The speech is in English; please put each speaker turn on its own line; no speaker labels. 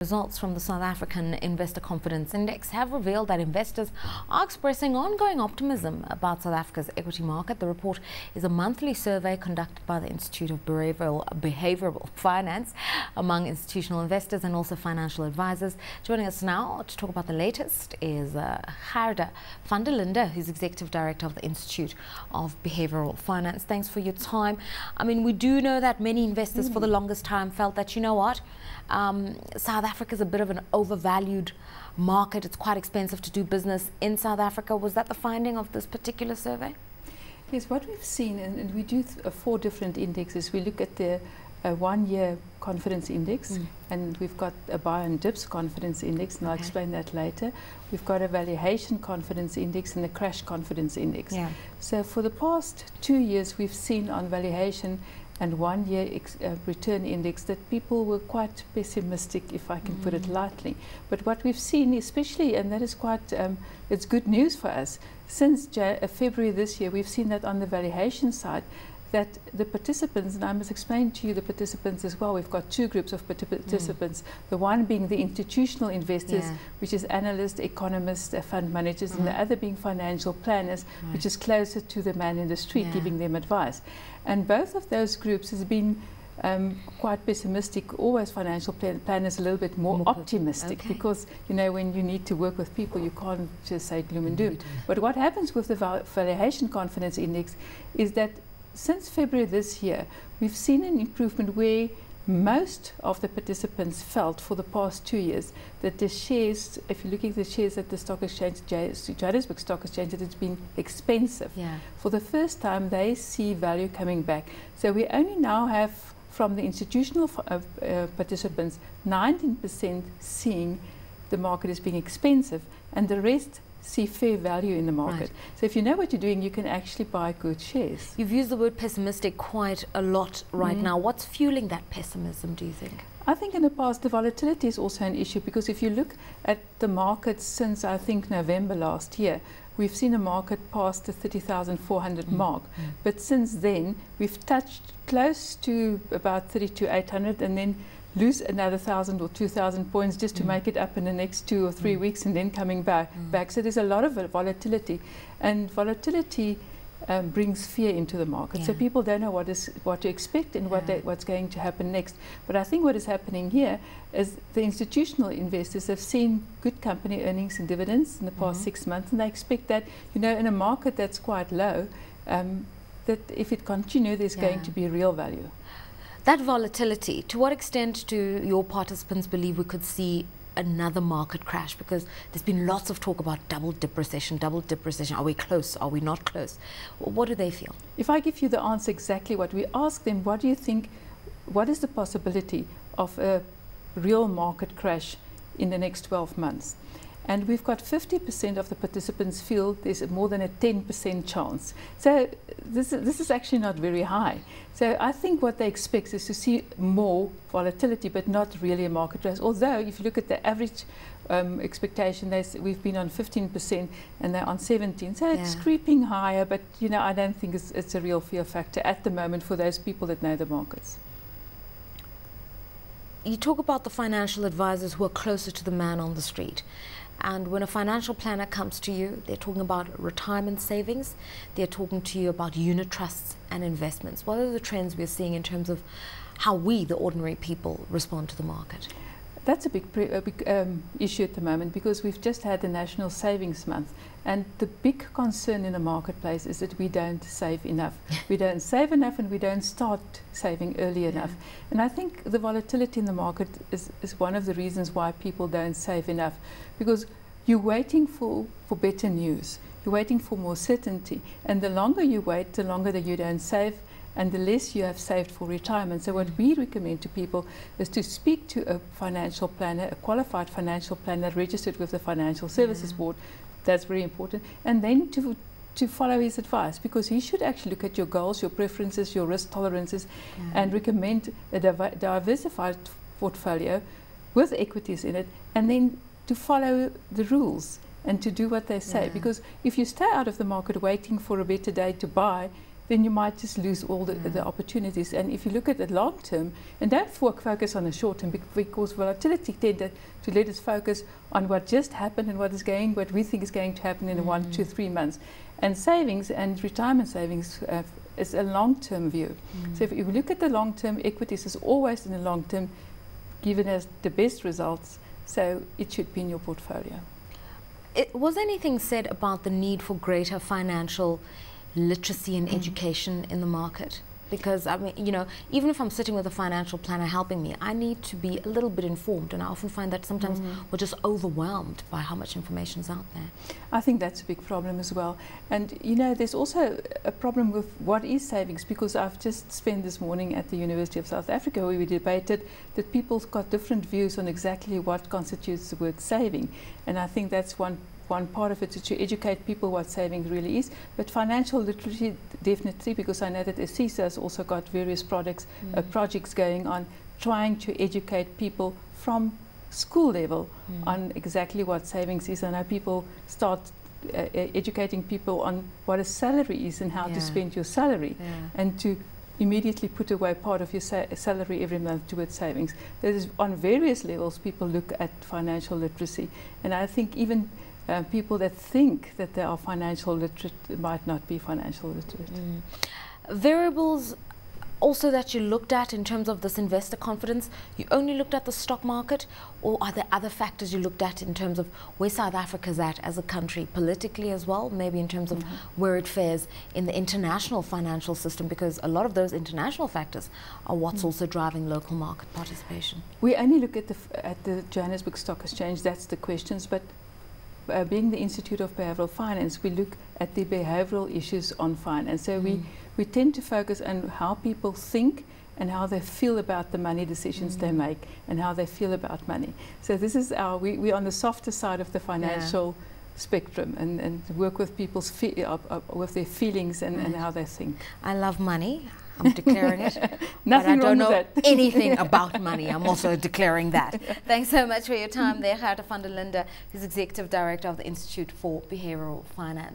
Results from the South African Investor Confidence Index have revealed that investors are expressing ongoing optimism about South Africa's equity market. The report is a monthly survey conducted by the Institute of Behavioural Finance among institutional investors and also financial advisors. Joining us now to talk about the latest is Gerda van der Linde, who's Executive Director of the Institute of Behavioural Finance. Thanks for your time. I mean, we do know that many investors for the longest time felt that, you know what, South Africa is a bit of an overvalued market. It's quite expensive to do business in South Africa. Was that the finding of this particular survey?
Yes, what we've seen, and we do 4 different indexes. We look at the 1-year confidence index, and we've got a buy and dips confidence index, and I'll explain that later. We've got a valuation confidence index and a crash confidence index.
Yeah.
So for the past 2 years, we've seen on valuation and 1-year return index that people were quite pessimistic, if I can put it lightly. But what we've seen, especially, and that is quite, it's good news for us, since February this year, we've seen that on the valuation side, that the participants, and I must explain to you the participants as well, we've got 2 groups of participants, the one being the institutional investors, which is analysts, economists, fund managers, and the other being financial planners, which is closer to the man in the street, giving them advice. And both of those groups has been quite pessimistic. Always financial planners a little bit more optimistic, because, you know, when you need to work with people, you can't just say gloom and doom. But what happens with the valuation confidence index is that since February this year, we've seen an improvement where most of the participants felt for the past 2 years that the shares, if you're looking at the shares at the stock exchange, Johannesburg Stock Exchange, that it's been expensive. For the first time, they see value coming back. So we only now have, from the institutional participants, 19% seeing the market as being expensive, and the rest see fair value in the market. So if you know what you're doing, you can actually buy good shares.
You've used the word pessimistic quite a lot right now. What's fueling that pessimism, do you think?
I think in the past, the volatility is also an issue, because if you look at the market since, I think, November last year, we've seen a market past the 30,400 mark. But since then, we've touched close to about 32,800 and then lose another 1,000 or 2,000 points just to make it up in the next 2 or 3 weeks, and then coming back. So there's a lot of volatility, and volatility brings fear into the market. So people don't know what to expect and what's going to happen next. But I think what is happening here is the institutional investors have seen good company earnings and dividends in the past 6 months, and they expect that, you know, in a market that's quite low, that if it continues, there's going to be real value.
That volatility, to what extent do your participants believe we could see another market crash? Because there's been lots of talk about double dip recession. Are we close? Are we not close? What do they feel?
If I give you the answer exactly what we ask them, what do you think, what is the possibility of a real market crash in the next 12 months? And we've got 50% of the participants feel there's more than a 10% chance. So this is actually not very high. So I think what they expect is to see more volatility, but not really a market crash. Although if you look at the average expectation, we've been on 15% and they're on 17%. So it's creeping higher, but, you know, I don't think it's a real fear factor at the moment for those people that know the markets.
You talk about the financial advisors who are closer to the man on the street. And when a financial planner comes to you, they're talking about retirement savings, they're talking to you about unit trusts and investments. What are the trends we're seeing in terms of how we, the ordinary people, respond to the market?
That's a big issue at the moment, because we've just had the National Savings Month, and the big concern in the marketplace is that we don't save enough. We don't save enough, and we don't start saving early enough. And I think the volatility in the market is one of the reasons why people don't save enough, because you're waiting for better news. You're waiting for more certainty, and the longer you wait, the longer that you don't save, and the less you have saved for retirement. So what we recommend to people is to speak to a financial planner, a qualified financial planner registered with the Financial Services Board. That's very important. And then to follow his advice, because he should actually look at your goals, your preferences, your risk tolerances, and recommend a diversified portfolio with equities in it, and then to follow the rules and to do what they say. Because if you stay out of the market waiting for a better day to buy, then you might just lose all the opportunities. And if you look at the long term, and don't focus on the short term, because volatility tended to let us focus on what just happened and what we think is going to happen in 1, 2, 3 months. And savings and retirement savings is a long-term view. So if you look at the long-term, equities is always in the long term given us the best results, so it should be in your portfolio.
Was anything said about the need for greater financial literacy and education in the market? Because, I mean, you know, even if I'm sitting with a financial planner helping me, I need to be a little bit informed, and I often find that sometimes we're just overwhelmed by how much information is out there.
I think that's a big problem as well. And, you know, there's also a problem with what is savings, because I've just spent this morning at the University of South Africa where we debated that people's got different views on exactly what constitutes the word saving. And I think that's one part of it, is to educate people what savings really is. But financial literacy, definitely, because I know that CISA has also got various projects going on, trying to educate people from school level on exactly what savings is. I know people start educating people on what a salary is and how to spend your salary, and to immediately put away part of your salary every month towards savings. There is, on various levels, people look at financial literacy, and I think even people that think that they are financial literate might not be financial literate.
Variables also that you looked at in terms of this investor confidence, you only looked at the stock market, or are there other factors you looked at in terms of where South Africa's at as a country politically as well, maybe in terms of where it fares in the international financial system, because a lot of those international factors are what's also driving local market participation? We
only look at the Johannesburg Stock Exchange, that's the questions, but being the Institute of Behavioural Finance, we look at the behavioural issues on finance. So we tend to focus on how people think and how they feel about the money decisions they make, and how they feel about money. So this is we're on the softer side of the financial spectrum, and work with people's with their feelings and how they think.
I love money. I'm declaring it.
Nothing
but I don't know
that.
anything about money. I'm also declaring that. Thanks so much for your time there, Gerda van der Linde, who's Executive Director of the Institute for Behavioural Finance.